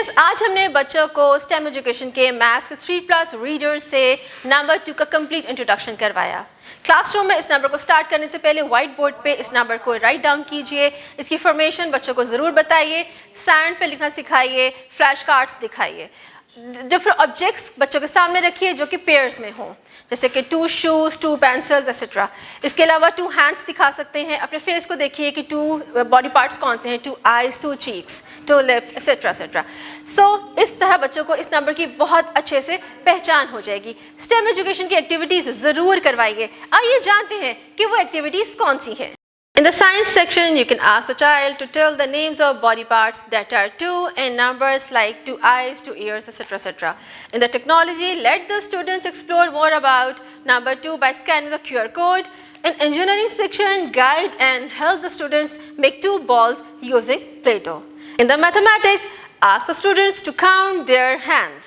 Students, आज हमने बच्चों को स्टेम एजुकेशन के मैथ्स के 3+ रीडर से नंबर 2 का कंप्लीट इंट्रोडक्शन करवाया। क्लासरूम में इस नंबर को स्टार्ट करने से पहले व्हाइट बोर्ड पे इस नंबर को राइट डाउन कीजिए। इसकी फॉर्मेशन बच्चों को ज़रूर बताइए, सैंड पे लिखना सिखाइए, फ्लैश कार्ड्स दिखाइए। डिफरेंट ऑब्जेक्ट्स बच्चों के सामने रखिए जो कि पेयर्स में हों, जैसे कि 2 शूज़, 2 पेंसिल्स एक्सेट्रा। इसके अलावा 2 हैंड्स दिखा सकते हैं। अपने फेस को देखिए कि 2 बॉडी पार्ट्स कौन से हैं, 2 eyes, 2 cheeks, 2 lips etcetera etcetera. So इस तरह बच्चों को इस नंबर की बहुत अच्छे से पहचान हो जाएगी। स्टेम एजुकेशन की एक्टिविटीज़ ज़रूर करवाइए। आइए जानते हैं कि वो एक्टिविटीज़ कौन सी हैं। In the science section, you can ask the child to tell the names of body parts that are 2 in numbers like 2 eyes, 2 ears, etc. etc. In the technology, let the students explore more about number 2 by scanning the QR code. In engineering section, guide and help the students make 2 balls using Play-Doh. In the mathematics, ask the students to count their hands.